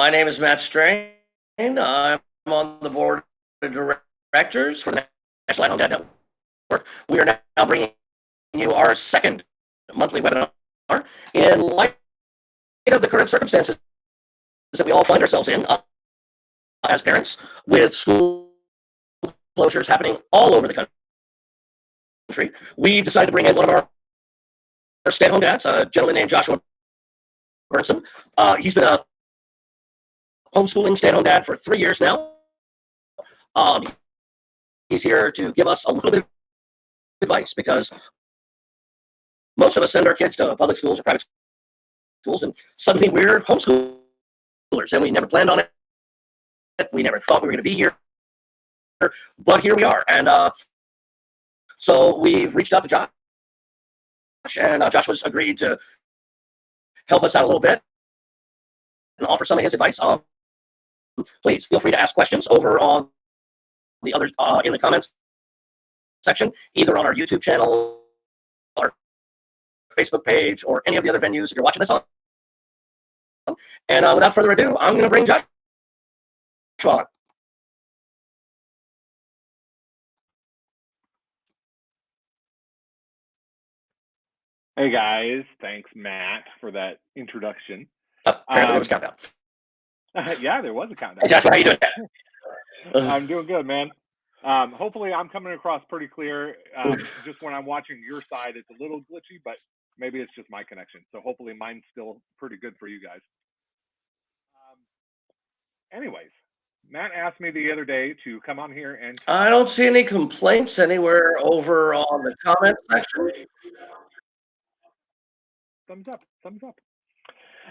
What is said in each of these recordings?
My name is Matt Strain. I'm on the board of directors for the National At Home Dad Network. We are now bringing you our second monthly webinar in light of the current circumstances that we all find ourselves in as parents, with school closures happening all over the country. We decided to bring in one of our stay-at-home dads, a gentleman named Joshua Burnson. He's been a homeschooling stay-at-home dad for 3 years now. He's here to give us a little bit of advice, because most of us send our kids to public schools or private schools, and suddenly we're homeschoolers, and we never planned on it. We never thought we were going to be here, but here we are. And so we've reached out to Josh, and Josh was agreed to help us out a little bit and offer some of his advice. Please feel free to ask questions over on the others in the comments section, either on our YouTube channel, our Facebook page, or any of the other venues that you're watching this on. And without further ado, I'm going to bring Josh on. Hey guys, thanks Matt for that introduction. Apparently there was a countdown. Yeah, there was a countdown. Hey Josh, how are you doing? I'm doing good, man. Hopefully I'm coming across pretty clear. Just when I'm watching your side, it's a little glitchy, but maybe it's just my connection. So hopefully mine's still pretty good for you guys. Anyways, Matt asked me the other day to come on here and talk. I don't see any complaints anywhere over on the comment section. Thumbs up, thumbs up.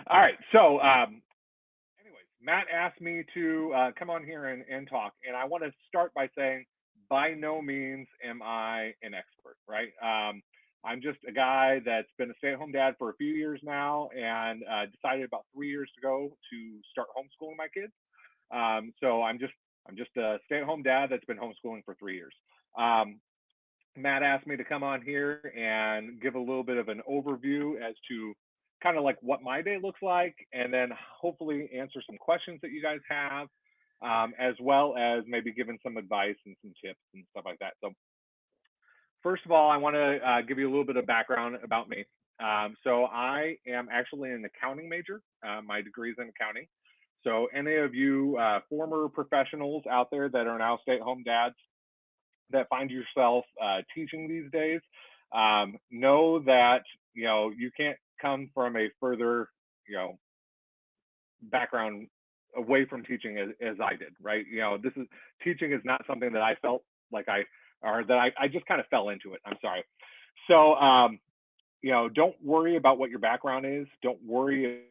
All right, so anyways, Matt asked me to come on here and talk, and I want to start by saying, by no means am I an expert, right? I'm just a guy that's been a stay-at-home dad for a few years now, and decided about 3 years ago to start homeschooling my kids. So I'm just a stay-at-home dad that's been homeschooling for 3 years. Matt asked me to come on here and give a little bit of an overview as to kind of like what my day looks like, and then hopefully answer some questions that you guys have, as well as maybe giving some advice and some tips and stuff like that. So first of all, I want to give you a little bit of background about me. So I am actually an accounting major. My degree is in accounting. So any of you former professionals out there that are now stay-at-home dads that find yourself teaching these days, know that you can't come from a further background away from teaching as I did, right? Teaching is not something that I felt like I just kind of fell into it. I'm sorry. So don't worry about what your background is. Don't worry.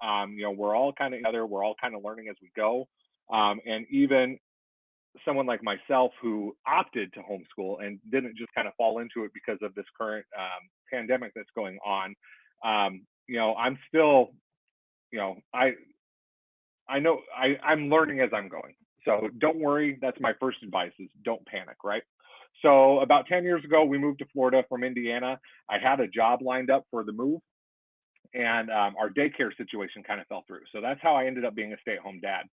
We're all kind of together. We're all kind of learning as we go. And even someone like myself who opted to homeschool and didn't just kind of fall into it because of this current pandemic that's going on, I'm still, I know I'm learning as I'm going. So don't worry. That's my first advice: is don't panic, right? So about 10 years ago, we moved to Florida from Indiana. I had a job lined up for the move, and our daycare situation kind of fell through. So that's how I ended up being a stay-at-home dad.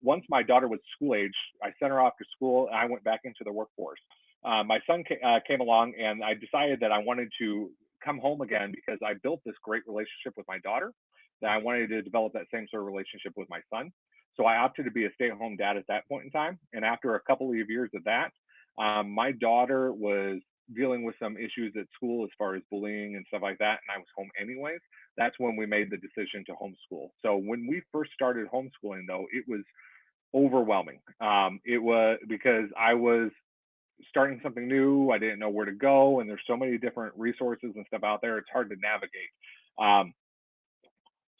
Once my daughter was school age, I sent her off to school and I went back into the workforce. My son came along, and I decided that I wanted to come home again because I built this great relationship with my daughter, that I wanted to develop that same sort of relationship with my son. So I opted to be a stay-at-home dad at that point in time. And after a couple of years of that, my daughter was dealing with some issues at school as far as bullying and stuff like that, and I was home anyways. That's when we made the decision to homeschool. So when we first started homeschooling, though, it was overwhelming. It was because I was starting something new. I didn't know where to go, and there's so many different resources and stuff out there. It's hard to navigate.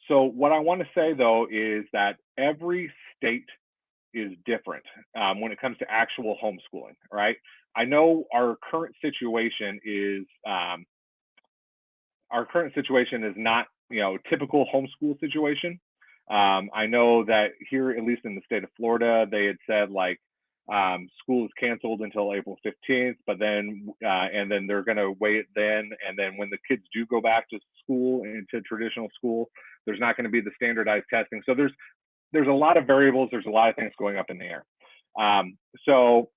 So what I want to say, though, is that every state is different when it comes to actual homeschooling, right? I know our current situation is not, typical homeschool situation. I know that here, at least in the state of Florida, they had said like School is canceled until April 15th, but then and then they're going to wait then, and then when the kids do go back to school, into traditional school, there's not going to be the standardized testing. So there's a lot of variables. There's a lot of things going up in the air. So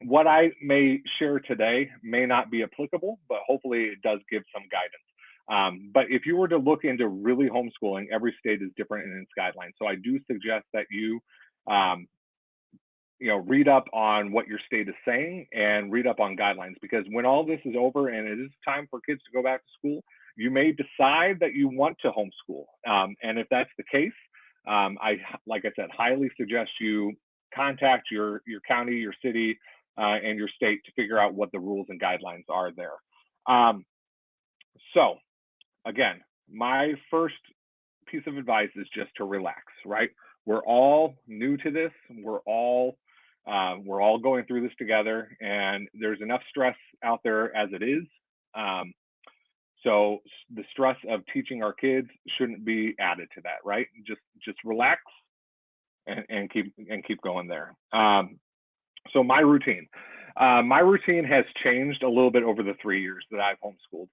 what I may share today may not be applicable, but hopefully it does give some guidance. But if you were to look into really homeschooling, every state is different in its guidelines. So I do suggest that you, read up on what your state is saying and read up on guidelines, because when all this is over and it is time for kids to go back to school, you may decide that you want to homeschool. And if that's the case, like I said, highly suggest you contact your county, your city, and your state to figure out what the rules and guidelines are there. So again, my first piece of advice is just to relax, right? We're all new to this. We're all going through this together, and there's enough stress out there as it is. So the stress of teaching our kids shouldn't be added to that, right? Just relax and keep going there. So my routine has changed a little bit over the 3 years that I've homeschooled.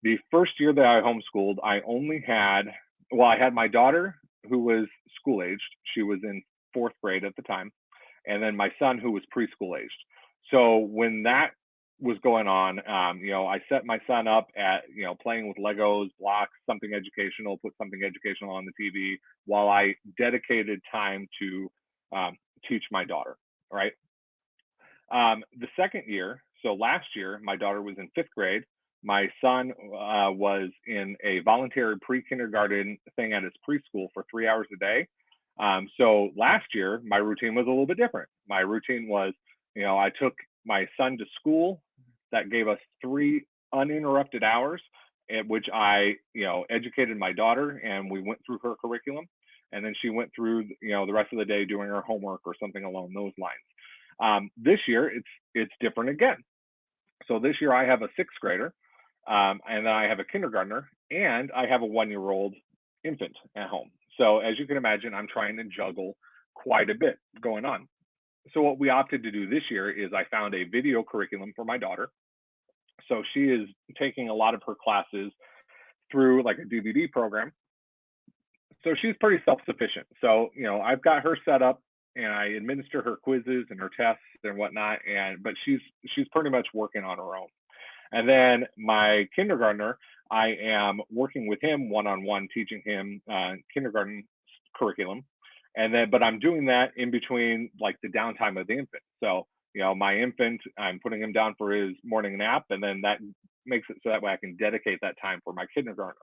The first year that I homeschooled, I had my daughter, who was school aged. She was in 4th grade at the time, and then my son, who was preschool aged. So when that was going on, I set my son up at, playing with Legos, blocks, something educational, put something educational on the TV while I dedicated time to teach my daughter, right? The second year, so last year, my daughter was in 5th grade. My son was in a voluntary pre-kindergarten thing at his preschool for 3 hours a day. So last year, my routine was a little bit different. My routine was, I took my son to school. That gave us 3 uninterrupted hours at which I, educated my daughter, and we went through her curriculum. And then she went through, the rest of the day doing her homework or something along those lines. This year, it's different again. So this year I have a 6th grader, and then I have a kindergartner, and I have a 1-year-old infant at home. So as you can imagine, I'm trying to juggle quite a bit going on. So what we opted to do this year is I found a video curriculum for my daughter. So she is taking a lot of her classes through like a DVD program. So she's pretty self-sufficient. So, I've got her set up, and I administer her quizzes and her tests and whatnot. But she's pretty much working on her own. And then my kindergartner, I am working with him one-on-one, teaching him kindergarten curriculum. But I'm doing that in between like the downtime of the infant. So, my infant, I'm putting him down for his morning nap, and then that makes it so that way I can dedicate that time for my kindergartner.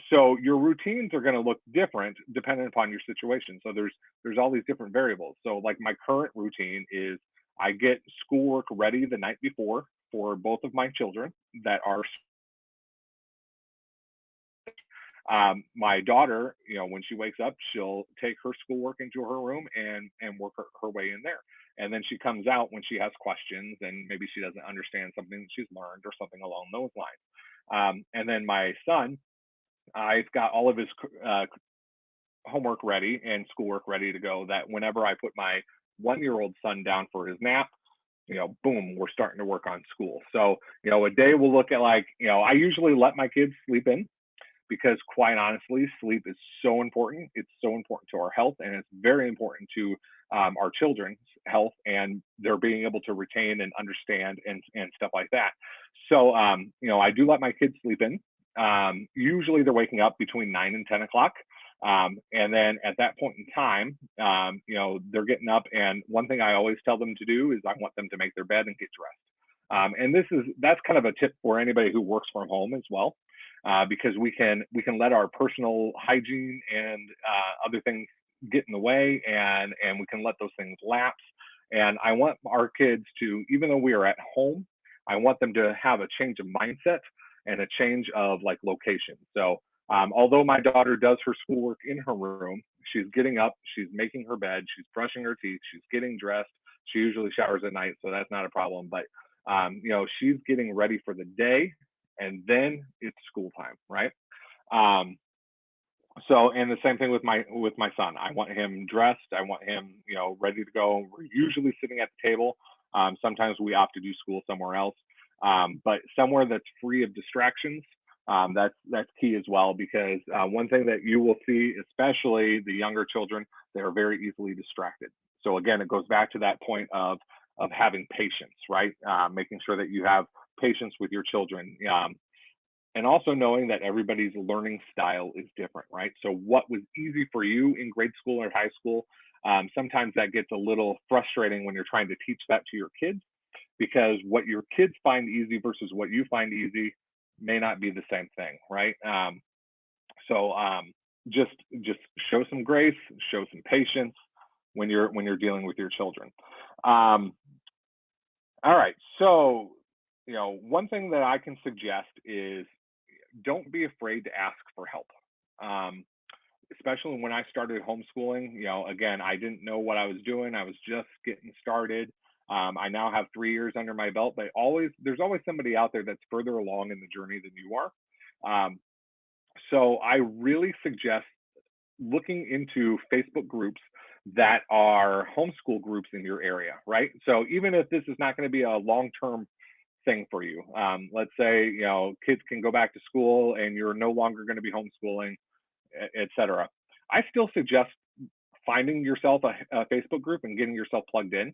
So your routines are going to look different depending upon your situation. So there's all these different variables. So like my current routine is I get schoolwork ready the night before for both of my children that are my daughter, when she wakes up, she'll take her schoolwork into her room and work her way in there. And then she comes out when she has questions and maybe she doesn't understand something that she's learned or something along those lines. And then my son, I've got all of his homework ready and schoolwork ready to go, that whenever I put my 1-year-old son down for his nap, boom, we're starting to work on school. So, a day will look at like, I usually let my kids sleep in, because quite honestly, sleep is so important. It's so important to our health, and it's very important to our children's health and their being able to retain and understand and stuff like that. So, I do let my kids sleep in. Usually they're waking up between 9 and 10 o'clock. And then at that point in time, they're getting up. And one thing I always tell them to do is I want them to make their bed and get dressed. And that's kind of a tip for anybody who works from home as well, because we can let our personal hygiene and other things get in the way, and we can let those things lapse. And I want our kids to, even though we are at home, I want them to have a change of mindset and a change of like location. So although my daughter does her schoolwork in her room, she's getting up, she's making her bed, she's brushing her teeth, she's getting dressed. She usually showers at night, so that's not a problem. But she's getting ready for the day, and then it's school time, right? So, and the same thing with my son. I want him dressed. I want him, ready to go. We're usually sitting at the table. Sometimes we opt to do school somewhere else, but somewhere that's free of distractions. That's key as well, because one thing that you will see, especially the younger children, they are very easily distracted. So again, it goes back to that point of having patience, right? Making sure that you have patience with your children. And also knowing that everybody's learning style is different, right? So what was easy for you in grade school or high school, sometimes that gets a little frustrating when you're trying to teach that to your kids, because what your kids find easy versus what you find easy may not be the same thing, right? So just show some grace, show some patience when you're dealing with your children. Um, all right, so one thing that I can suggest is don't be afraid to ask for help. Um, Especially when I started homeschooling, again, I didn't know what I was doing. I was just getting started. I now have 3 years under my belt, but there's always somebody out there that's further along in the journey than you are. So I really suggest looking into Facebook groups that are homeschool groups in your area, right? So even if this is not going to be a long-term thing for you, let's say, kids can go back to school and you're no longer going to be homeschooling, etc. I still suggest finding yourself a Facebook group and getting yourself plugged in,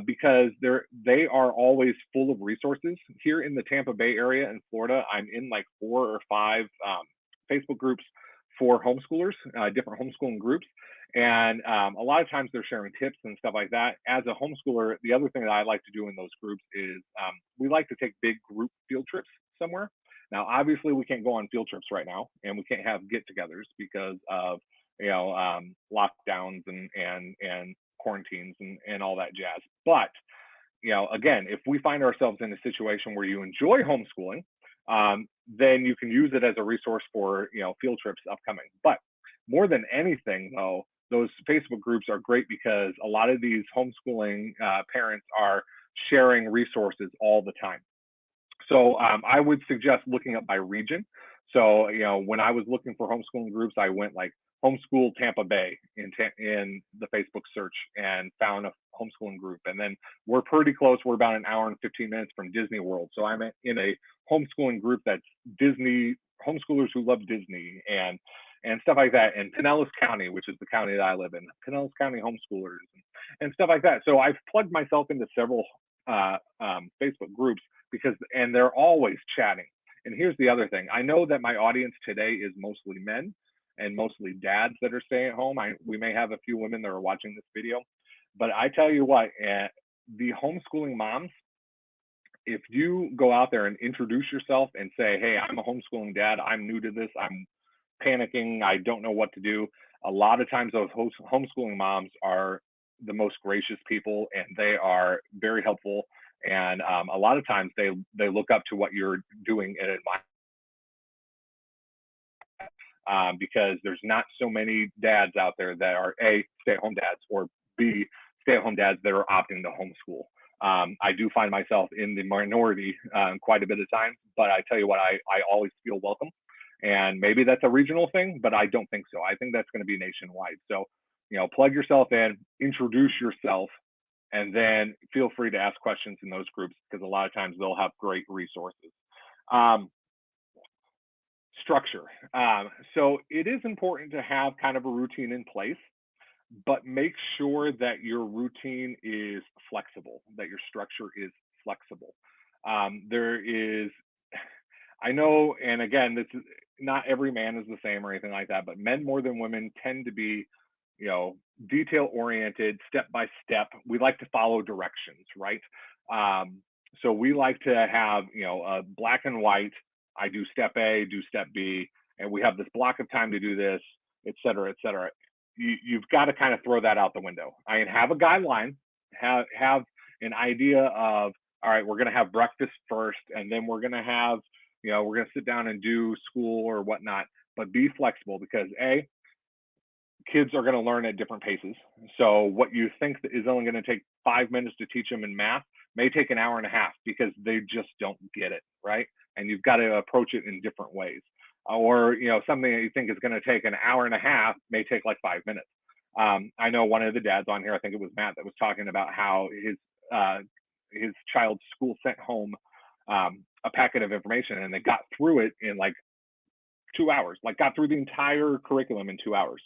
because they are always full of resources. Here in the Tampa Bay area in Florida, I'm in like 4 or 5 Facebook groups for homeschoolers, different homeschooling groups. And a lot of times they're sharing tips and stuff like that. As a homeschooler, the other thing that I like to do in those groups is we like to take big group field trips somewhere. Now, obviously, we can't go on field trips right now, and we can't have get-togethers because of lockdowns and quarantines and all that jazz. But again, if we find ourselves in a situation where you enjoy homeschooling, then you can use it as a resource for field trips upcoming. But more than anything, though, those Facebook groups are great because a lot of these homeschooling parents are sharing resources all the time. So I would suggest looking up by region. So when I was looking for homeschooling groups, I went like homeschool Tampa Bay in the Facebook search and found a homeschooling group. And then we're pretty close. We're about an hour and 15 minutes from Disney World. So I'm in a homeschooling group that's Disney homeschoolers who love Disney and stuff like that. And Pinellas County, which is the county that I live in, Pinellas County homeschoolers and stuff like that. So I've plugged myself into several Facebook groups and they're always chatting. And here's the other thing. I know that my audience today is mostly men and mostly dads that are staying at home. We may have a few women that are watching this video, but I tell you what, the homeschooling moms, if you go out there and introduce yourself and say, hey, I'm a homeschooling dad, I'm new to this, I'm panicking, I don't know what to do. A lot of times those homeschooling moms are the most gracious people and they are very helpful. And a lot of times they look up to what you're doing and admire, because there's not so many dads out there that are A, stay-at-home dads, or B, stay-at-home dads that are opting to homeschool. I do find myself in the minority quite a bit of times, but I tell you what, I always feel welcome. And maybe that's a regional thing, but I don't think so. I think that's going to be nationwide. So, plug yourself in, introduce yourself, and then feel free to ask questions in those groups because a lot of times they'll have great resources. Structure. So it is important to have kind of a routine in place, but make sure that your routine is flexible, that your structure is flexible. I know, and again, this is not every man is the same or anything like that, but men more than women tend to be, detail oriented, step by step. We like to follow directions, right? So we like to have, a black and white. I do step A, do step B, and we have this block of time to do this, et cetera, et cetera. You've got to kind of throw that out the window. I mean, have a guideline, have an idea of, all right, we're going to have breakfast first, and then we're going to have, we're going to sit down and do school or whatnot, but be flexible because A, kids are going to learn at different paces. So what you think is only going to take 5 minutes to teach them in math may take an hour and a half because they just don't get it, right? And you've got to approach it in different ways. or something that you think is going to take an hour and a half may take like 5 minutes. I know one of the dads on here, I think it was Matt, that was talking about how his child's school sent home a packet of information, and they got through it in like 2 hours, like got through the entire curriculum in 2 hours.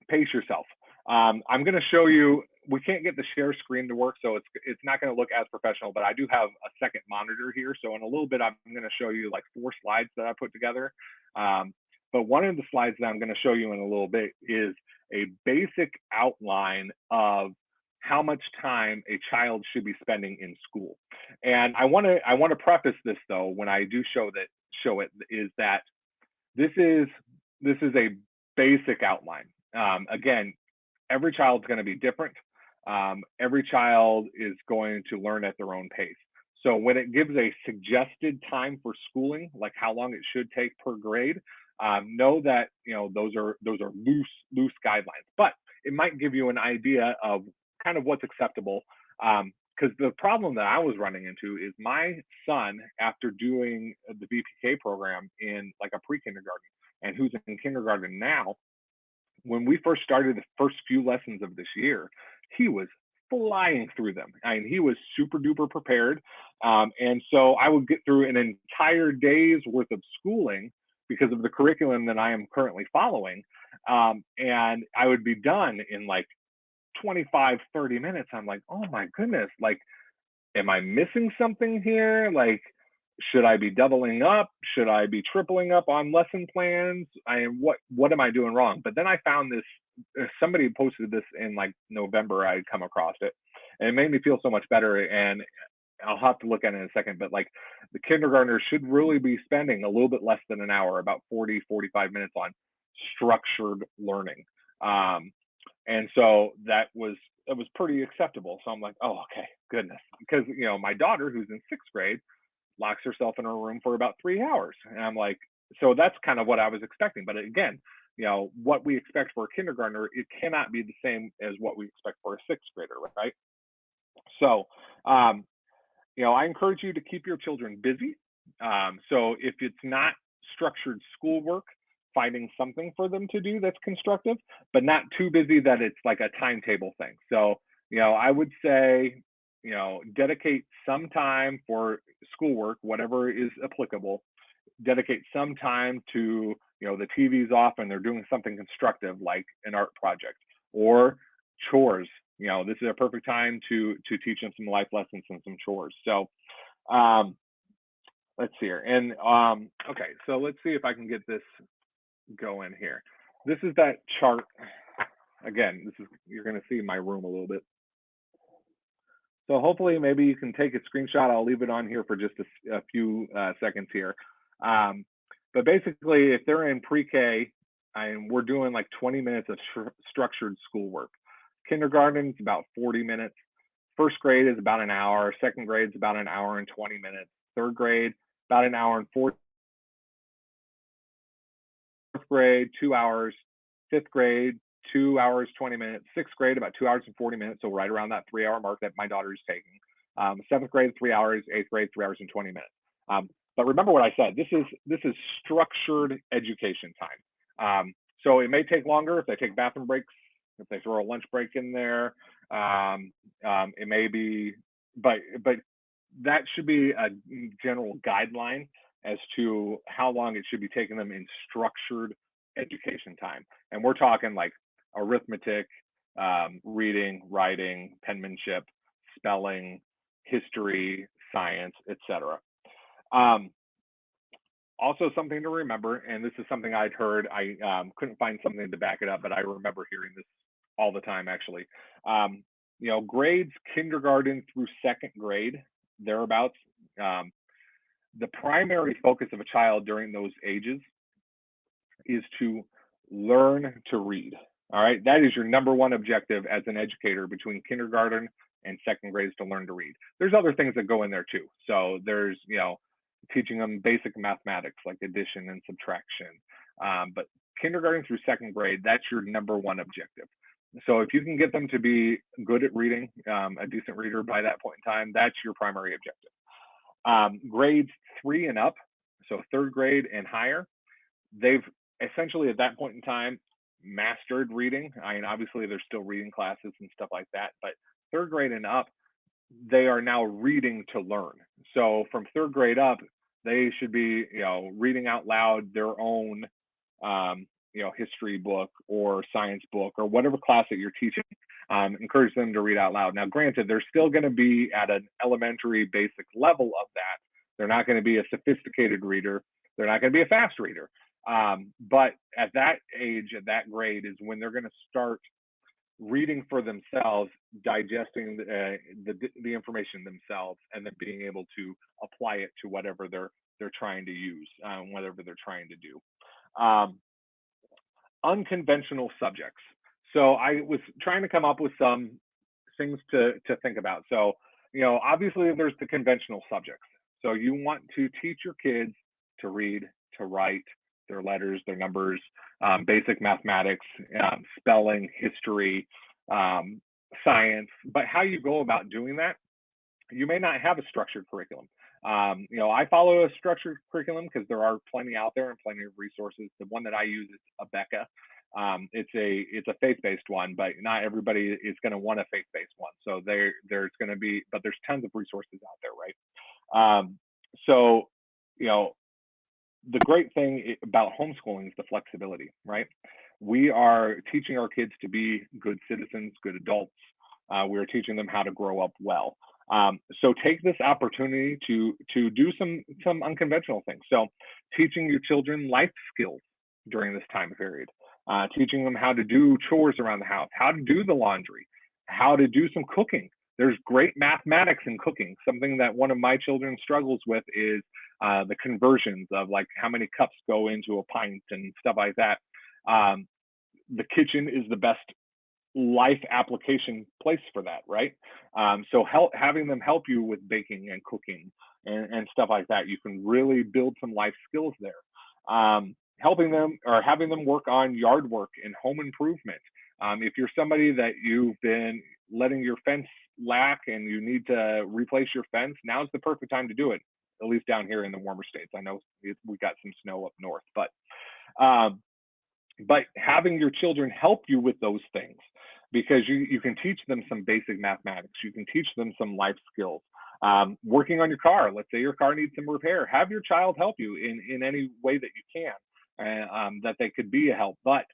Pace yourself. I'm going to show you, we can't get the share screen to work, so it's not going to look as professional, but I do have a second monitor here. So in a little bit, I'm going to show you like 4 slides that I put together. But one of the slides that I'm going to show you in a little bit is a basic outline of how much time a child should be spending in school. And I want to preface this though, when I do show it, is that this is a basic outline. Again, every child's going to be different. Every child is going to learn at their own pace. So when it gives a suggested time for schooling, like how long it should take per grade, know that those are loose guidelines, but it might give you an idea of kind of what's acceptable. Because the problem that I was running into is my son, after doing the VPK program in like a pre-kindergarten, and who's in kindergarten now, when we first started the first few lessons of this year, he was flying through them. I mean, he was super duper prepared. And so I would get through an entire day's worth of schooling because of the curriculum that I am currently following. And I would be done in like 25, 30 minutes. I'm like, oh my goodness, like, am I missing something here? Like, should I be doubling up? Should I be tripling up on lesson plans? What am I doing wrong? But then I found this, somebody posted this in like November, I'd come across it, and it made me feel so much better. And I'll have to look at it in a second, but like the kindergartners should really be spending a little bit less than an hour, about 40, 45 minutes on structured learning. And so that was pretty acceptable. So I'm like, oh, okay, goodness. Because, my daughter, who's in 6th grade, locks herself in her room for about 3 hours. And I'm like, so that's kind of what I was expecting. But again, what we expect for a kindergartner, it cannot be the same as what we expect for a 6th grader, right? So, I encourage you to keep your children busy. So if it's not structured schoolwork, finding something for them to do that's constructive, but not too busy that it's like a timetable thing. So, I would say, dedicate some time for schoolwork, whatever is applicable. Dedicate some time to, the TV's off and they're doing something constructive like an art project or chores. This is a perfect time to teach them some life lessons and some chores. So, let's see here. And okay, so let's see if I can get this going here. This is that chart. Again, you're going to see my room a little bit. So hopefully maybe you can take a screenshot. I'll leave it on here for just a few seconds here. But basically, if they're in pre-K, and we're doing like 20 minutes of structured schoolwork. Kindergarten's about 40 minutes. 1st grade is about an hour. 2nd grade is about an hour and 20 minutes. 3rd grade, about an hour and 40. 4th grade, 2 hours. 5th grade, 2 hours, 20 minutes. 6th grade, about 2 hours and 40 minutes. So right around that 3-hour mark that my daughter is taking. 7th grade, 3 hours. 8th grade, 3 hours and 20 minutes. But remember what I said, this is structured education time. So it may take longer if they take bathroom breaks, if they throw a lunch break in there. It may be, but that should be a general guideline as to how long it should be taking them in structured education time. And we're talking like arithmetic, reading, writing, penmanship, spelling, history, science, etc. Also something to remember, and this is something I'd heard, I couldn't find something to back it up, but I remember hearing this all the time actually. Grades kindergarten through 2nd grade, thereabouts, the primary focus of a child during those ages is to learn to read. All right, that is your number one objective as an educator between kindergarten and 2nd grade, is to learn to read. There's other things that go in there too. So there's, teaching them basic mathematics like addition and subtraction. But kindergarten through 2nd grade, that's your number one objective. So if you can get them to be good at reading, a decent reader by that point in time, that's your primary objective. Grades 3 and up, So third grade and higher, they've essentially at that point in time mastered reading. I mean, obviously there's still reading classes and stuff like that, but third grade and up, they are now reading to learn. So from third grade up, they should be, reading out loud their own, history book or science book or whatever class that you're teaching. Encourage them to read out loud. Now, granted, they're still going to be at an elementary basic level of that. They're not going to be a sophisticated reader. They're not going to be a fast reader. But at that age, at that grade, is when they're going to start reading for themselves, digesting the information themselves, and then being able to apply it to whatever they're trying to use, whatever they're trying to do. Unconventional subjects. So I was trying to come up with some things to think about. So, obviously there's the conventional subjects. So you want to teach your kids to read, to write, their letters, their numbers, basic mathematics, spelling, history, science. But how you go about doing that, you may not have a structured curriculum. I follow a structured curriculum because there are plenty out there and plenty of resources. The one that I use is Abeka. It's a faith-based one, but not everybody is going to want a faith-based one. So there's going to be, but there's tons of resources out there, right? So, the great thing about homeschooling is the flexibility, right? We are teaching our kids to be good citizens, good adults. We're teaching them how to grow up well. So take this opportunity to do some unconventional things. So teaching your children life skills during this time period, teaching them how to do chores around the house, how to do the laundry, how to do some cooking. There's great mathematics in cooking. Something that one of my children struggles with is the conversions of like how many cups go into a pint and stuff like that. The kitchen is the best life application place for that, right? So having them help you with baking and cooking and stuff like that, you can really build some life skills there. Helping them or having them work on yard work and home improvement. If you're somebody that you've been letting your fence lack and you need to replace your fence, now's the perfect time to do it, at least down here in the warmer states. I know we got some snow up north, but having your children help you with those things, because you can teach them some basic mathematics, you can teach them some life skills. Working on your car, let's say your car needs some repair, have your child help you in any way that you can, that they could be a help. But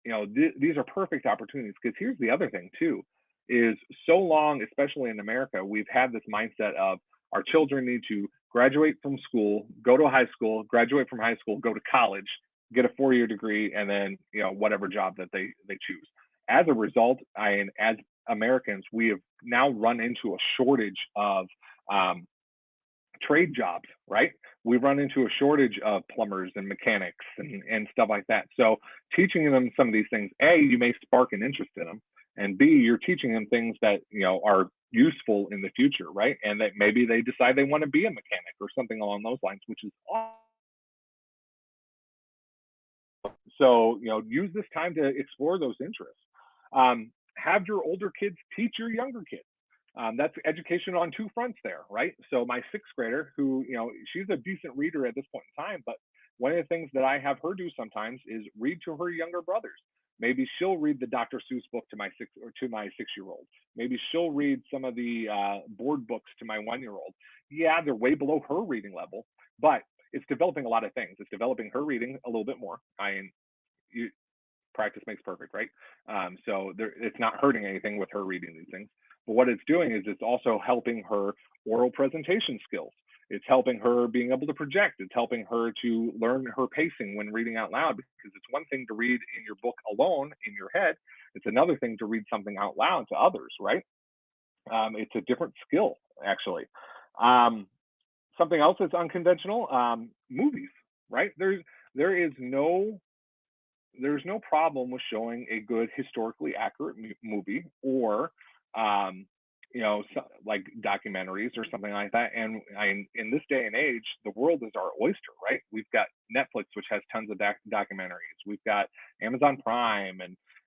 these are perfect opportunities, because here's the other thing too, is so long, especially in America, we've had this mindset of our children need to graduate from school, go to high school, graduate from high school, go to college, get a 4-year degree, and then whatever job that they choose. As a result, as Americans, we have now run into a shortage of trade jobs, right? We run into a shortage of plumbers and mechanics and stuff like that. So teaching them some of these things, A, you may spark an interest in them, and B, you're teaching them things that are useful in the future, right? And that maybe they decide they want to be a mechanic or something along those lines, which is awesome. So use this time to explore those interests. Have your older kids teach your younger kids. That's education on two fronts there, right? So my 6th grader, who, she's a decent reader at this point in time, but one of the things that I have her do sometimes is read to her younger brothers. Maybe she'll read the Dr. Seuss book to my 6-year-old. Maybe she'll read some of the board books to my 1-year-old. Yeah, they're way below her reading level, but it's developing a lot of things. It's developing her reading a little bit more. Practice makes perfect, right? So it's not hurting anything with her reading these things. But what it's doing is it's also helping her oral presentation skills. It's helping her being able to project. It's helping her to learn her pacing when reading out loud, because it's one thing to read in your book alone in your head. It's another thing to read something out loud to others, right? It's a different skill, actually. Something else that's unconventional, movies, right? There's no problem with showing a good historically accurate movie, or like documentaries or something like that. And in this day and age, the world is our oyster, right? We've got Netflix, which has tons of documentaries. We've got Amazon Prime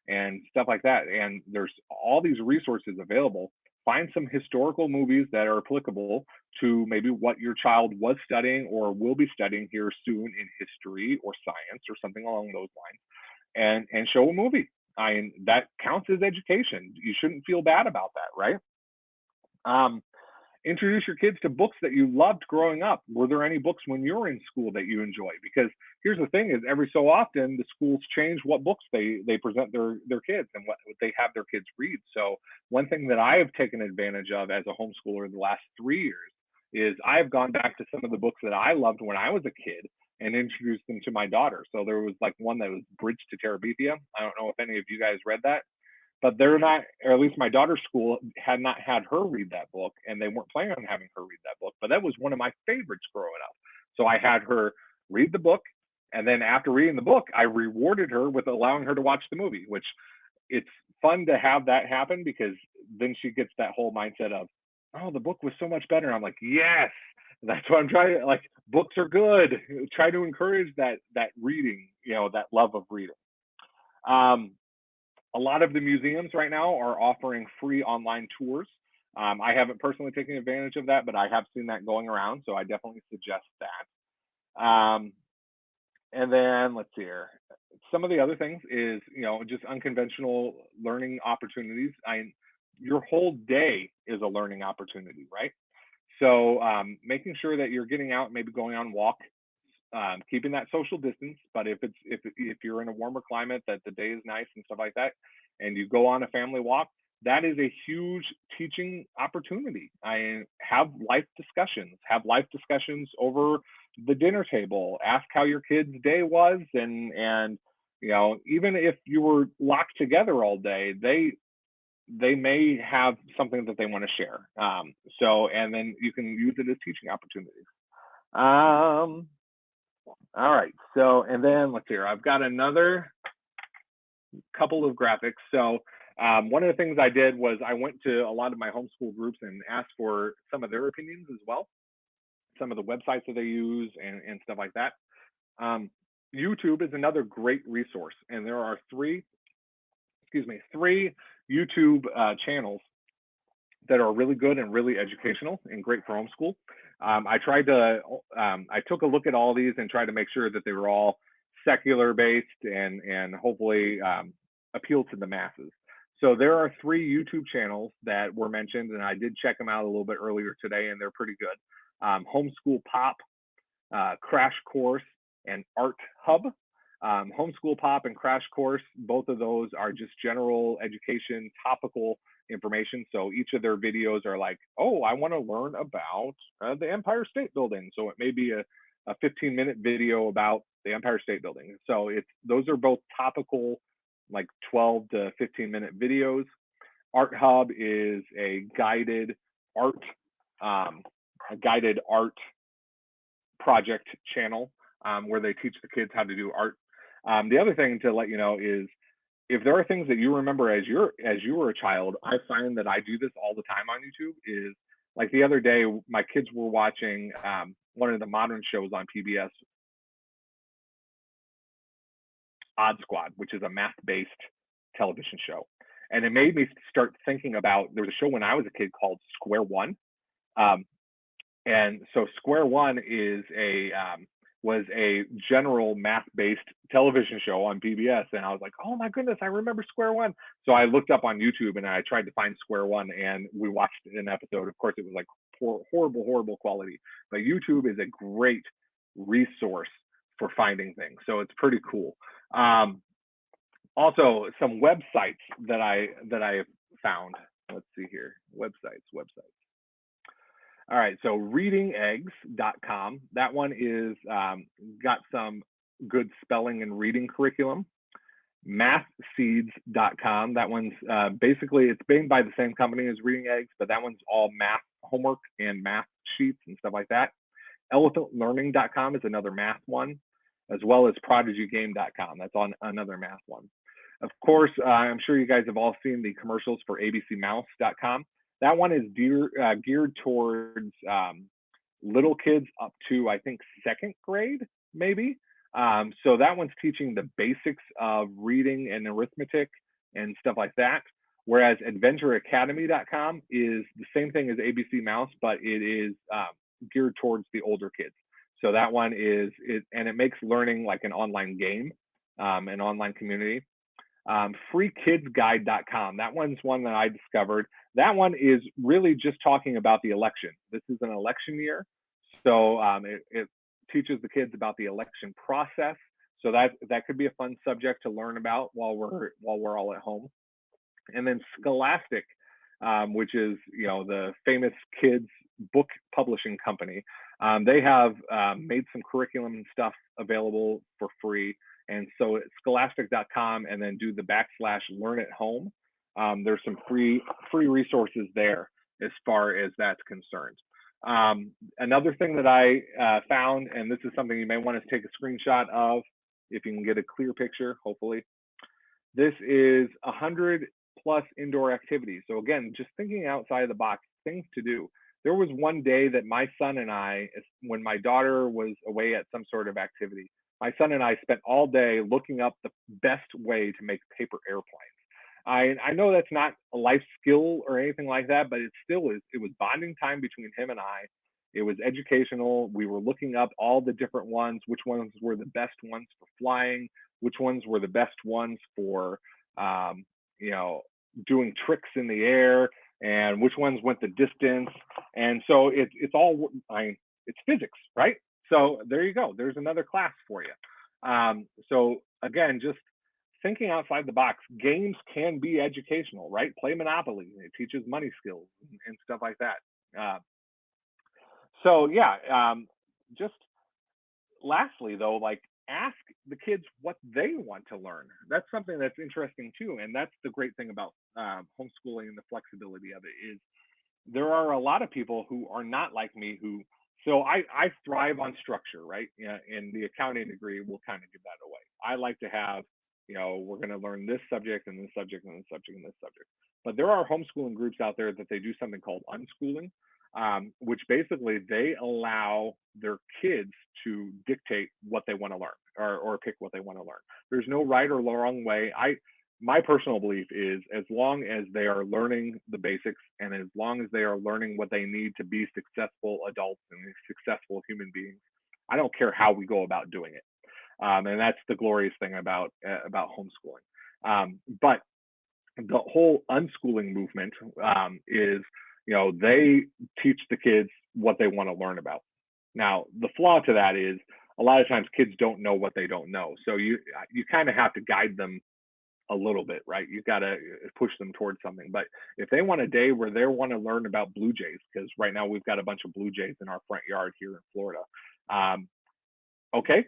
and stuff like that. And there's all these resources available find some historical movies that are applicable to maybe what your child was studying or will be studying here soon in history or science or something along those lines, and show a movie. I mean, that counts as education. You shouldn't feel bad about that, right? Um, Introduce your kids to books that you loved growing up. Were there any books when you were in school that you enjoy? Because here's the thing: is every so often the schools change what books they present their kids and what they have their kids read. So one thing that I have taken advantage of as a homeschooler in the last 3 years is I've gone back to some of the books that I loved when I was a kid and introduced them to my daughter. So there was like one that was Bridge to Terabithia. I don't know if any of you guys read that, but they're not, or at least my daughter's school had not had her read that book, and they weren't planning on having her read that book. But that was one of my favorites growing up. So I had her read the book, and then after reading the book, I rewarded her with allowing her to watch the movie, which it's fun to have that happen because then she gets that whole mindset of, oh, the book was so much better. And I'm like, yes, that's what I'm trying to, like, books are good. Try to encourage that reading, that love of reading. A lot of the museums right now are offering free online tours. I haven't personally taken advantage of that, but I have seen that going around, so I definitely suggest that. And then let's see here. Some of the other things is, just unconventional learning opportunities. Your whole day is a learning opportunity, right? So making sure that you're getting out, maybe going on walk, keeping that social distance. But if you're in a warmer climate, that the day is nice and stuff like that, and you go on a family walk, that is a huge teaching opportunity. I have life discussions over the dinner table. Ask how your kid's day was, and even if you were locked together all day, they may have something that they want to share. And then you can use it as teaching opportunities. All right, so, and then let's see here. I've got another couple of graphics. So one of the things I did was I went to a lot of my homeschool groups and asked for some of their opinions as well, some of the websites that they use and stuff like that. YouTube is another great resource, and there are three YouTube channels that are really good and really educational and great for homeschool. I took a look at all these and tried to make sure that they were all secular based and hopefully appeal to the masses. So there are 3 YouTube channels that were mentioned, and I did check them out a little bit earlier today, and they're pretty good. Homeschool Pop, Crash Course, and Art Hub. Homeschool Pop and Crash Course, both of those are just general education, topical information. So each of their videos are like, oh, I want to learn about the Empire State Building. So it may be a 15-minute video about the Empire State Building. So those are both topical, like 12 to 15-minute videos. Art Hub is a guided art project channel where they teach the kids how to do art. The other thing to let you know is if there are things that you remember as you were a child, I find that I do this all the time on YouTube. Is like the other day, my kids were watching one of the modern shows on PBS, Odd Squad, which is a math-based television show. And it made me start thinking about, there was a show when I was a kid called Square One. And so Square One was a general math-based television show on PBS. And I was like, oh my goodness, I remember Square One. So I looked up on YouTube and I tried to find Square One, and we watched an episode. Of course, it was like horrible quality. But YouTube is a great resource for finding things. So it's pretty cool. Also, some websites that I found. Let's see here. Websites. All right, so readingeggs.com. That one is got some good spelling and reading curriculum. Mathseeds.com. That one's basically, it's made by the same company as Reading Eggs, but that one's all math homework and math sheets and stuff like that. Elephantlearning.com is another math one, as well as prodigygame.com. That's on another math one. Of course, I'm sure you guys have all seen the commercials for abcmouse.com. That one is geared towards little kids up to, I think, 2nd grade, maybe. So that one's teaching the basics of reading and arithmetic and stuff like that. Whereas adventureacademy.com is the same thing as ABC Mouse, but it is geared towards the older kids. So that one is and it makes learning like an online game, an online community. Freekidsguide.com. That one's one that I discovered. That one is really just talking about the election. This is an election year, so it teaches the kids about the election process. So that could be a fun subject to learn about while we're all at home. And then Scholastic, which is the famous kids book publishing company. They have made some curriculum and stuff available for free. And so it's scholastic.com and then do the /learn at home. There's some free resources there as far as that's concerned. Another thing that I found, and this is something you may want to take a screenshot of if you can get a clear picture, hopefully. This is 100 plus indoor activities. So again, just thinking outside of the box, things to do. There was one day that my son and I, when my daughter was away at some sort of activity, my son and I spent all day looking up the best way to make paper airplanes. I know that's not a life skill or anything like that, but it still is. It was bonding time between him and I. It was educational. We were looking up all the different ones, which ones were the best ones for flying, which ones were the best ones for, doing tricks in the air, and which ones went the distance. And so it's all, it's physics, right? So there you go. There's another class for you. So again, just thinking outside the box. Games can be educational, right? Play Monopoly. It teaches money skills and stuff like that. So yeah, just lastly though, like ask the kids what they want to learn. That's something that's interesting too. And that's the great thing about homeschooling and the flexibility of it is there are a lot of people who are not like me so I thrive on structure, right? Yeah, and the accounting degree will kind of give that away. I like to have, we're going to learn this subject and this subject and this subject and this subject. But there are homeschooling groups out there that they do something called unschooling, which basically they allow their kids to dictate what they want to learn or pick what they want to learn. There's no right or wrong way. My personal belief is as long as they are learning the basics and as long as they are learning what they need to be successful adults and successful human beings, I don't care how we go about doing it. And that's the glorious thing about homeschooling. But the whole unschooling movement is, they teach the kids what they want to learn about. Now, the flaw to that is a lot of times kids don't know what they don't know. So you kind of have to guide them a little bit, right? You've got to push them towards something. But if they want a day where they want to learn about blue jays, because right now we've got a bunch of blue jays in our front yard here in Florida. Okay,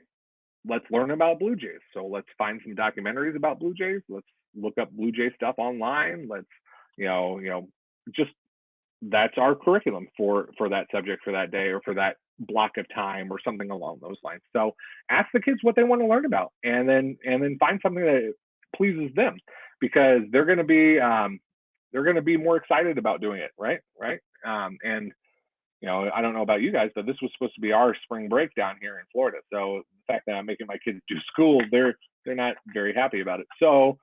let's learn about blue jays. So let's find some documentaries about blue jays. Let's look up blue jay stuff online. Let's, just that's our curriculum for that subject for that day or for that block of time or something along those lines. So ask the kids what they want to learn about and then find something that pleases them, because they're going to be more excited about doing it, right? And I don't know about you guys, but this was supposed to be our spring break down here in Florida. So the fact that I'm making my kids do school, they're not very happy about it. So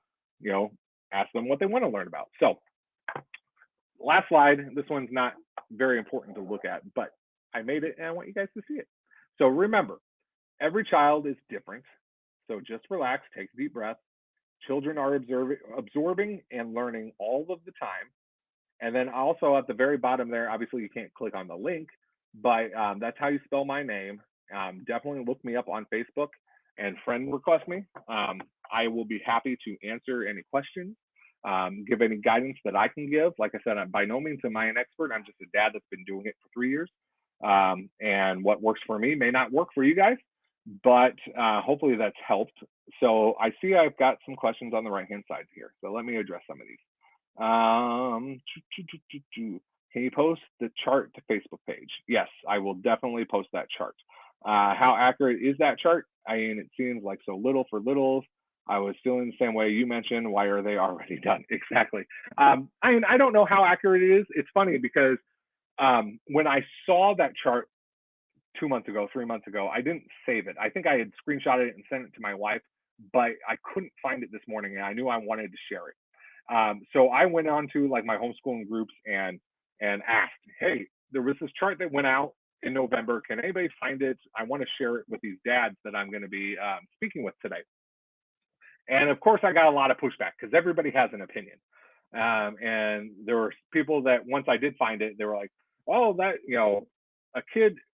ask them what they want to learn about. So last slide. This one's not very important to look at, but I made it and I want you guys to see it. So remember, every child is different. So just relax, take a deep breath. Children are absorbing and learning all of the time. And then also at the very bottom there, obviously you can't click on the link, but that's how you spell my name. Definitely look me up on Facebook and friend request me. I will be happy to answer any questions, give any guidance that I can give. Like I said, by no means am I an expert. I'm just a dad that's been doing it for 3 years. And what works for me may not work for you guys, but hopefully that's helped. So I see I've got some questions on the right-hand side here. So let me address some of these. Can you post the chart to Facebook page? Yes, I will definitely post that chart. How accurate is that chart? I mean, it seems like so little for littles. I was feeling the same way you mentioned. Why are they already done? Exactly. I mean, I don't know how accurate it is. It's funny because when I saw that chart 2 months ago, 3 months ago, I didn't save it. I think I had screenshotted it and sent it to my wife, but I couldn't find it this morning and I knew I wanted to share it. So I went on to like my homeschooling groups and asked, hey, there was this chart that went out in November. Can anybody find it? I want to share it with these dads that I'm going to be speaking with today. And of course, I got a lot of pushback because everybody has an opinion. And there were people that once I did find it, they were like, "Oh, that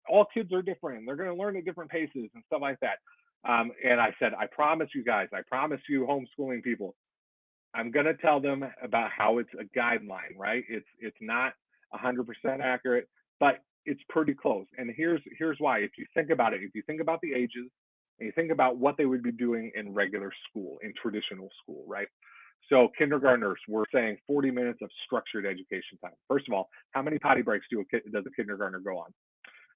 all kids are different. They're going to learn at different paces and stuff like that." And I said, "I promise you guys, I promise you, homeschooling people, I'm going to tell them about how it's a guideline, right? It's not 100% accurate, but it's pretty close. And here's why. If you think about it, if you think about the ages and you think about what they would be doing in regular school, in traditional school, right? So kindergartners, we're saying 40 minutes of structured education time. First of all, how many potty breaks does a kindergartner go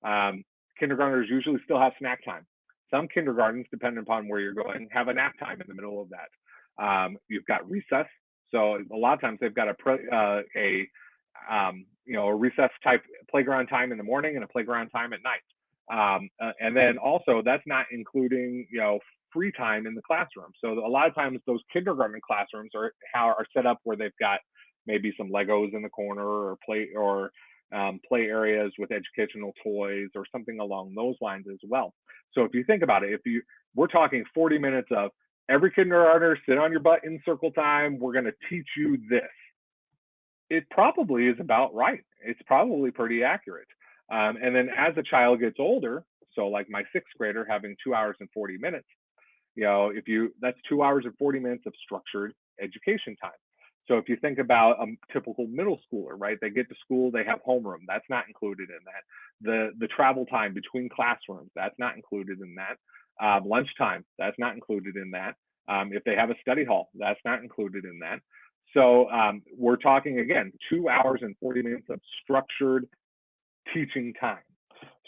on? Kindergartners usually still have snack time. Some kindergartens, depending upon where you're going, have a nap time in the middle of that. You've got recess. So a lot of times they've got a recess type playground time in the morning and a playground time at night. And then also that's not including, free time in the classroom. So a lot of times those kindergarten classrooms are set up where they've got maybe some Legos in the corner or play areas with educational toys or something along those lines as well. So if you think about it, we're talking 40 minutes of every kindergartner sit on your butt in circle time. We're going to teach you this. It probably is about right. It's probably pretty accurate. And then as a child gets older, so like my sixth grader having 2 hours and 40 minutes, that's 2 hours and 40 minutes of structured education time. So if you think about a typical middle schooler, right? They get to school, they have homeroom. That's not included in that. The travel time between classrooms, that's not included in that. Lunchtime, that's not included in that. If they have a study hall, that's not included in that. So we're talking, again, 2 hours and 40 minutes of structured teaching time.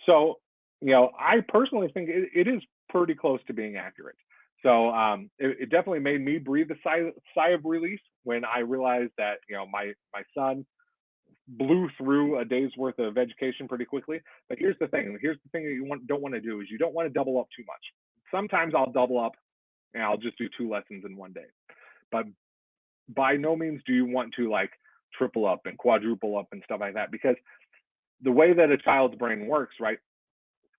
So, I personally think it is pretty close to being accurate. So it definitely made me breathe a sigh of relief when I realized that, my son blew through a day's worth of education pretty quickly. But here's the thing that you don't want to do is you don't want to double up too much. Sometimes I'll double up and I'll just do 2 lessons in one day. But by no means do you want to like triple up and quadruple up and stuff like that, because the way that a child's brain works, right?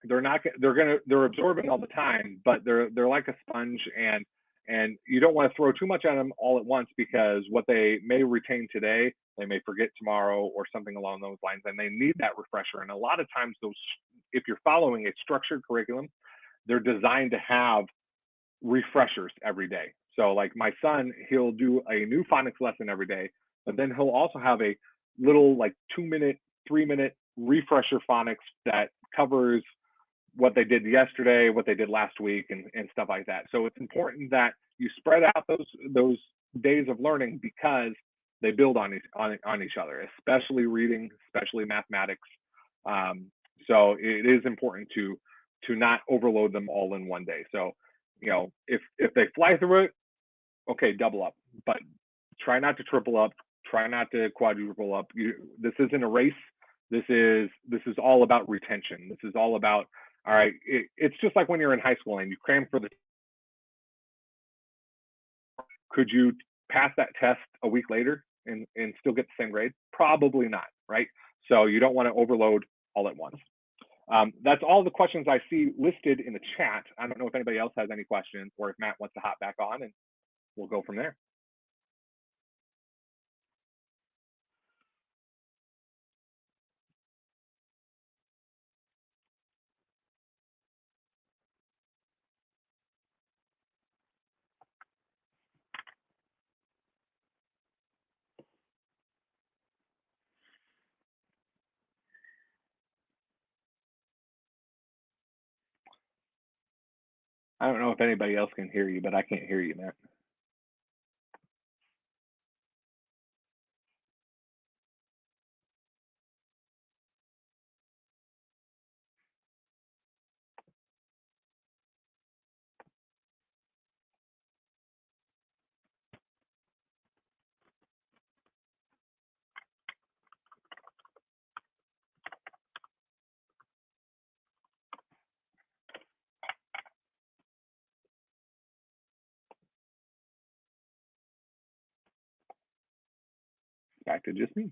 They're absorbing all the time, but they're like a sponge, and you don't want to throw too much at them all at once, because what they may retain today, they may forget tomorrow or something along those lines, and they need that refresher. And a lot of times if you're following a structured curriculum, they're designed to have refreshers every day. So like my son, he'll do a new phonics lesson every day, but then he'll also have a little like 2-minute, 3-minute refresher phonics that covers what they did yesterday, what they did last week, and stuff like that. So it's important that you spread out those days of learning, because they build on each other, especially reading, especially mathematics. So it is important to not overload them all in one day. So if they fly through it, okay, double up, but try not to triple up, try not to quadruple up. This isn't a race. This is all about retention. This is all about, all right, it's just like when you're in high school and you cram for could you pass that test a week later and still get the same grade? Probably not, right? So you don't want to overload all at once. That's all the questions I see listed in the chat. I don't know if anybody else has any questions, or if Matt wants to hop back on, and we'll go from there. I don't know if anybody else can hear you, but I can't hear you, Matt. back to just me.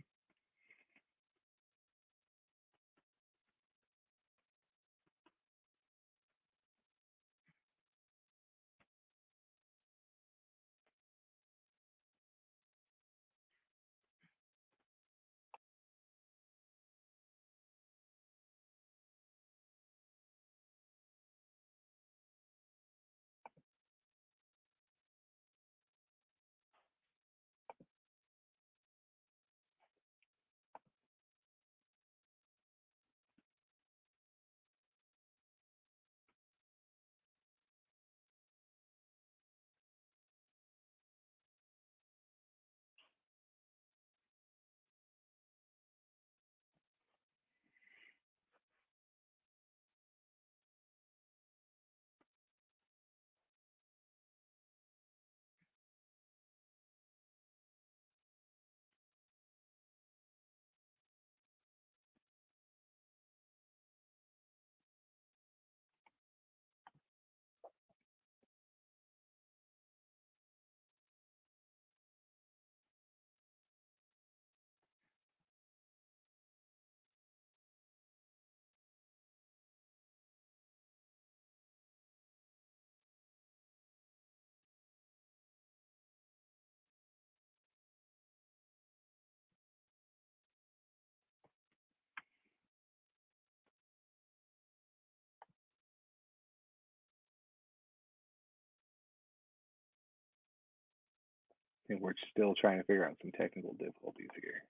And we're still trying to figure out some technical difficulties here.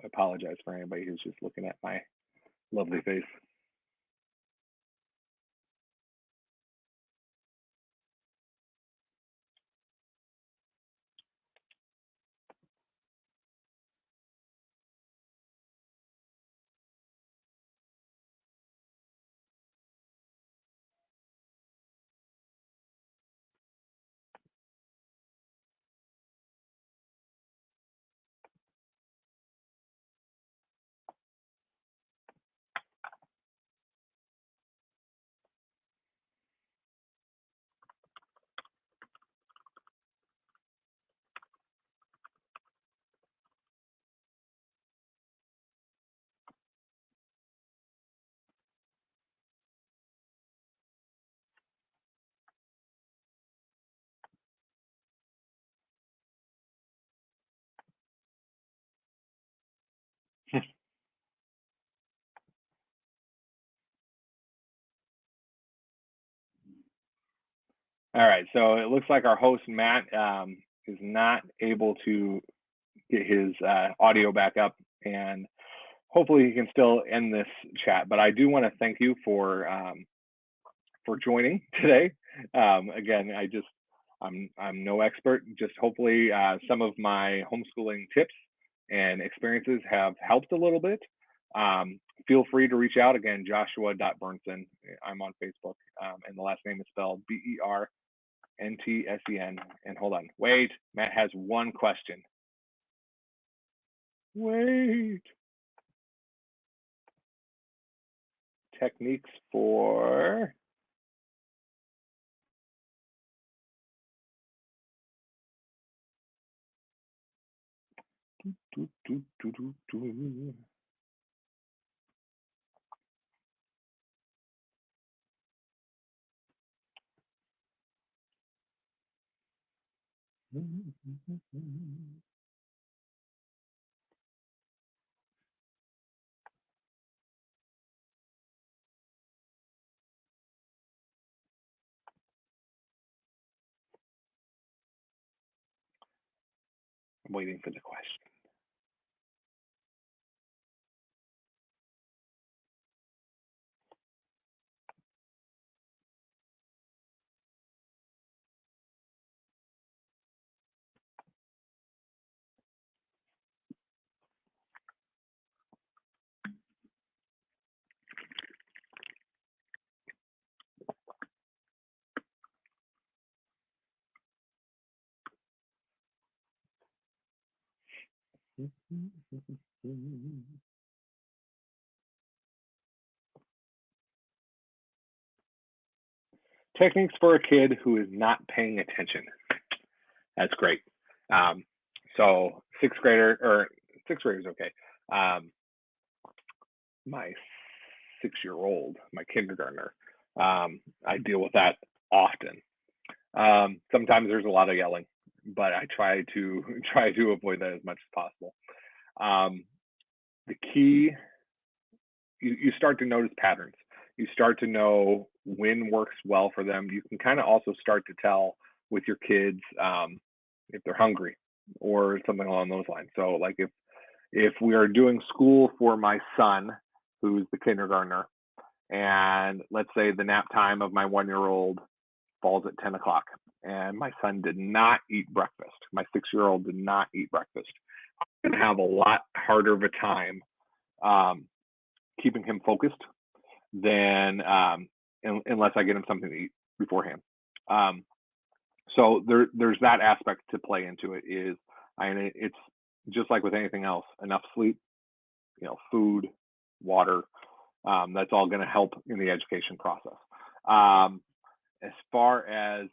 I apologize for anybody who's just looking at my lovely face. All right, so it looks like our host, Matt, is not able to get his audio back up, and hopefully he can still end this chat. But I do want to thank you for joining today. Again, I'm no expert, just hopefully some of my homeschooling tips and experiences have helped a little bit. Feel free to reach out. Again, joshua.bernsen. I'm on Facebook, and the last name is spelled BERNTSEN. And hold on, wait, Matt has one question. Wait. Techniques for I'm waiting for the question. Techniques for a kid who is not paying attention. That's great. So sixth grader's okay. My 6-year-old, my kindergartner, I deal with that often. Sometimes there's a lot of yelling, but I try to avoid that as much as possible. The key, you start to notice patterns. You start to know when works well for them. You can kind of also start to tell with your kids if they're hungry or something along those lines. So like if we are doing school for my son, who's the kindergartner, and let's say the nap time of my 1-year-old falls at 10 o'clock, and my son did not eat breakfast. My 6-year-old did not eat breakfast. I'm going to have a lot harder of a time keeping him focused than unless I get him something to eat beforehand. So there's that aspect to play into it. It's just like with anything else, enough sleep, food, water, that's all going to help in the education process. As far as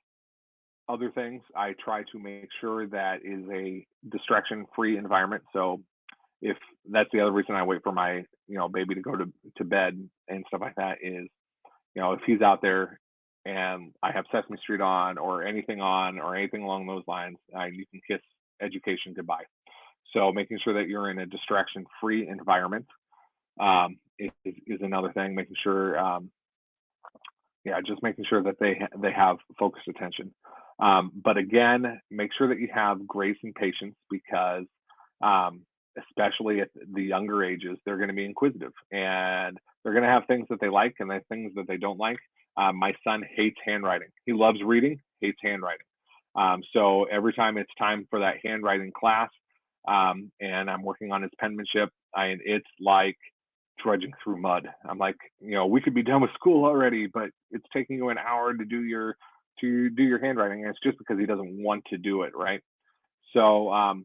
other things, I try to make sure that is a distraction-free environment. So if that's the other reason I wait for my baby to go to bed and stuff like that is, if he's out there and I have Sesame Street on or anything along those lines, you can kiss education goodbye. So making sure that you're in a distraction-free environment is another thing. Making sure, just making sure that they have focused attention. But again, make sure that you have grace and patience because especially at the younger ages, they're going to be inquisitive and they're going to have things that they like and things that they don't like. My son hates handwriting. He loves reading, hates handwriting. So every time it's time for that handwriting class and I'm working on his penmanship, it's like trudging through mud. I'm like, we could be done with school already, but it's taking you an hour to do your handwriting. And it's just because he doesn't want to do it, right? So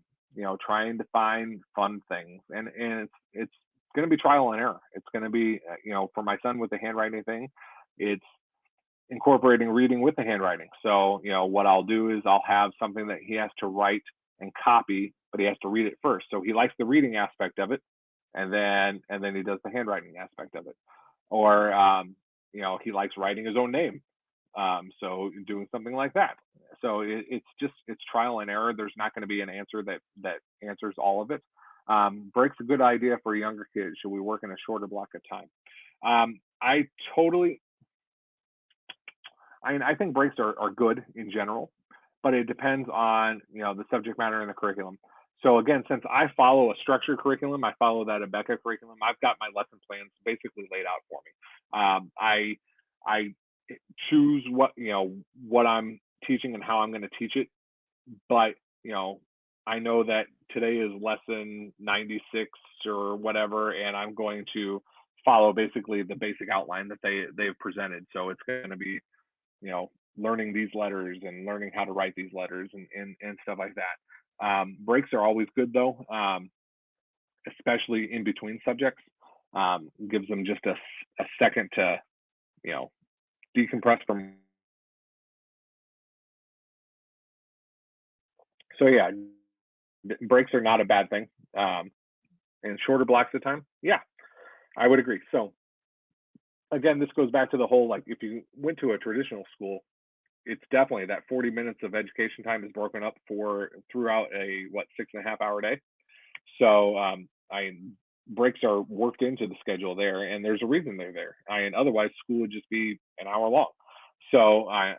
trying to find fun things, and it's going to be trial and error. It's going to be, for my son with the handwriting thing, it's incorporating reading with the handwriting. So, what I'll do is I'll have something that he has to write and copy, but he has to read it first. So he likes the reading aspect of it, and then he does the handwriting aspect of it. Or, he likes writing his own name. So doing something like that. So it's trial and error. There's not going to be an answer that answers all of it. Break's a good idea for younger kids. Should we work in a shorter block of time? I think breaks are good in general, but it depends on the subject matter and the curriculum. So again, since I follow a structured curriculum, I follow that ABECA curriculum. I've got my lesson plans basically laid out for me. I choose what I'm teaching and how I'm going to teach it, but I know that today is lesson 96 or whatever, and I'm going to follow basically the basic outline that they've presented. So it's going to be learning these letters and learning how to write these letters and stuff like that. Breaks are always good though, especially in between subjects. Gives them just a second to decompress from. So yeah, breaks are not a bad thing. And shorter blocks of time, yeah, I would agree. So again, this goes back to the whole, like, if you went to a traditional school, it's definitely that 40 minutes of education time is broken up throughout a 6.5 hour day. So breaks are worked into the schedule there, and there's a reason they're there. Otherwise school would just be an hour long. So I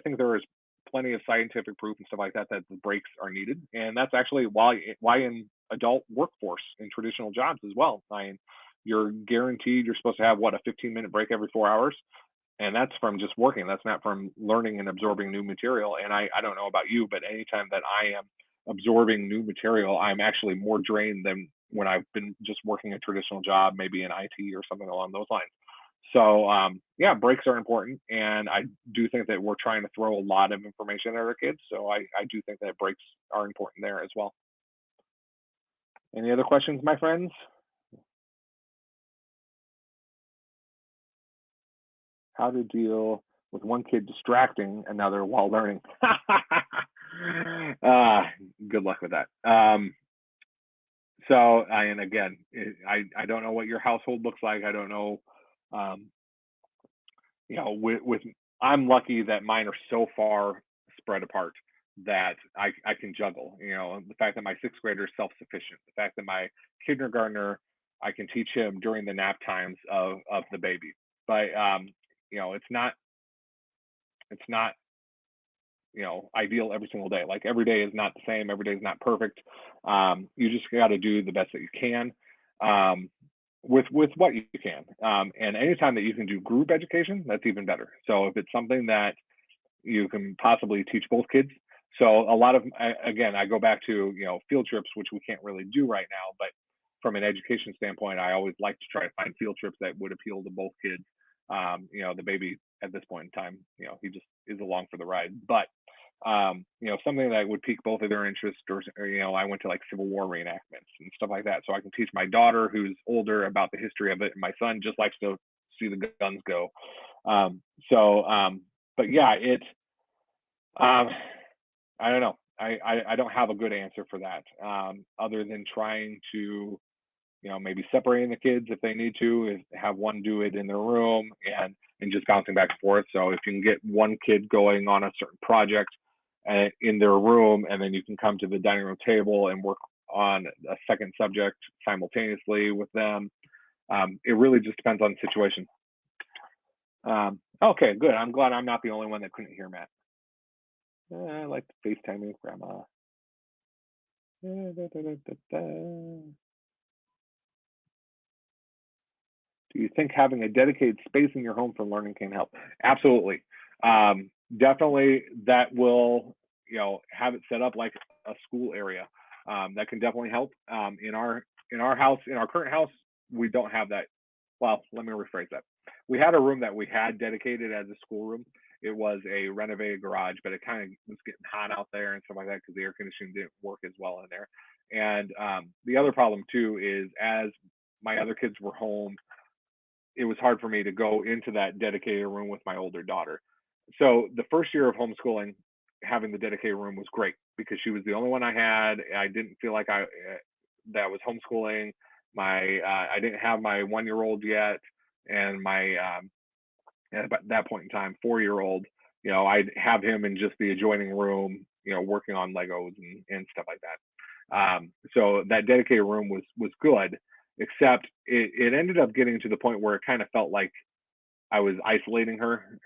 think there is plenty of scientific proof and stuff like that the breaks are needed, and that's actually why in adult workforce in traditional jobs as well. You're guaranteed you're supposed to have a 15-minute break every 4 hours, and that's from just working. That's not from learning and absorbing new material. And I don't know about you, but anytime that I am absorbing new material, I'm actually more drained than when I've been just working a traditional job, maybe in IT or something along those lines. So breaks are important, and I do think that we're trying to throw a lot of information at our kids. So I do think that breaks are important there as well. Any other questions, my friends? How to deal with one kid distracting another while learning. good luck with that. And again, I don't know what your household looks like. I don't know, um, with I'm lucky that mine are so far spread apart that I can juggle. The fact that my sixth grader is self-sufficient, the fact that my kindergartner, I can teach him during the nap times of the baby. But it's not ideal every single day. Like every day is not the same. Every day is not perfect. You just got to do the best that you can, with what you can. And anytime that you can do group education, that's even better. So if it's something that you can possibly teach both kids. So a lot of, again, I go back to, field trips, which we can't really do right now, but from an education standpoint, I always like to try to find field trips that would appeal to both kids. The baby at this point in time, he just is along for the ride, but something that would pique both of their interests, or I went to like Civil War reenactments and stuff like that. So I can teach my daughter, who's older, about the history of it. And my son just likes to see the guns go. But yeah, I don't know. I don't have a good answer for that, other than trying to, maybe separating the kids if they need to, is have one do it in their room and just bouncing back and forth. So if you can get one kid going on a certain project in their room, and then you can come to the dining room table and work on a second subject simultaneously with them. It really just depends on the situation. Okay, good. I'm glad I'm not the only one that couldn't hear Matt. I like to FaceTime with Grandma. Do you think having a dedicated space in your home for learning can help? Absolutely. Definitely, that will, have it set up like a school area. That can definitely help. In our current house, we don't have that. Well, let me rephrase that. We had a room that we had dedicated as a schoolroom. It was a renovated garage, but it kind of was getting hot out there and stuff like that because the air conditioning didn't work as well in there. And the other problem too is, as my other kids were home, it was hard for me to go into that dedicated room with my older daughter. So the first year of homeschooling, having the dedicated room was great because she was the only one I had. I didn't feel like that was homeschooling. I didn't have my 1-year-old yet, and my at that point in time 4-year-old. I'd have him in just the adjoining room, working on Legos and stuff like that. So that dedicated room was good, except it ended up getting to the point where it kind of felt like I was isolating her,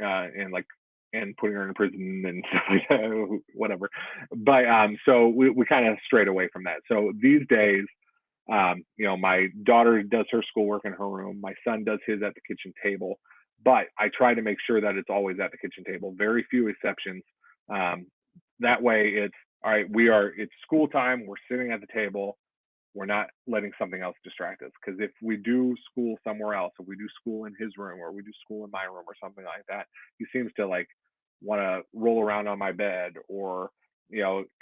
and putting her in prison and stuff like that, whatever. But so we kind of strayed away from that. So these days, my daughter does her schoolwork in her room. My son does his at the kitchen table. But I try to make sure that it's always at the kitchen table. Very few exceptions. That way, it's all right. It's school time. We're sitting at the table. We're not letting something else distract us. Because if we do school somewhere else, if we do school in his room, or we do school in my room, or something like that, he seems to want to roll around on my bed, or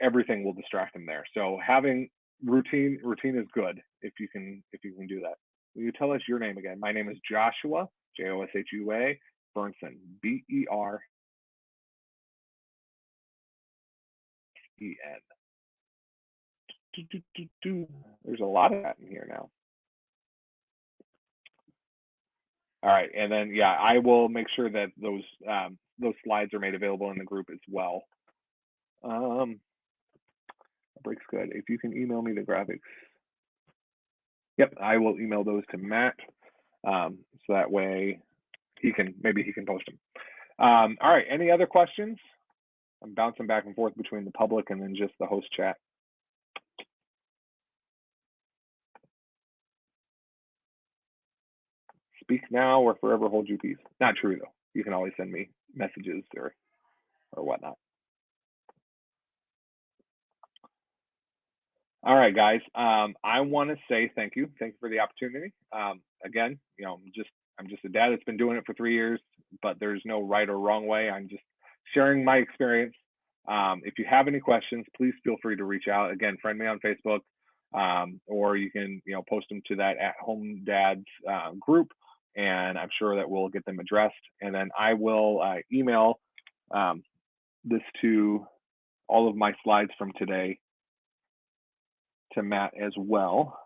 everything will distract him there. So having routine is good if you can do that. Will you tell us your name again? My name is Joshua, Joshua Bernsen, Beren. There's a lot of that in here now. All right, and then I will make sure that those slides are made available in the group as well. Break's good. If you can email me the graphics. Yep, I will email those to Matt, so that way maybe he can post them. All right, any other questions? I'm bouncing back and forth between the public and then just the host chat. Speak now or forever hold your peace. Not true though. You can always send me messages or whatnot. All right, guys. I want to say thank you. Thank you for the opportunity. Again, I'm just a dad that's been doing it for 3 years, but there's no right or wrong way. I'm just sharing my experience. If you have any questions, please feel free to reach out. Again, friend me on Facebook, or you can post them to that At Home Dads group, and I'm sure that we'll get them addressed. And then I will email this to all of my slides from today to Matt as well.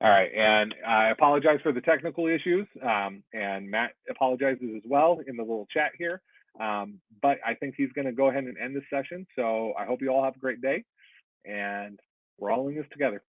All right, and I apologize for the technical issues, and Matt apologizes as well in the little chat here. But I think he's going to go ahead and end this session. So I hope you all have a great day, and we're all in this together.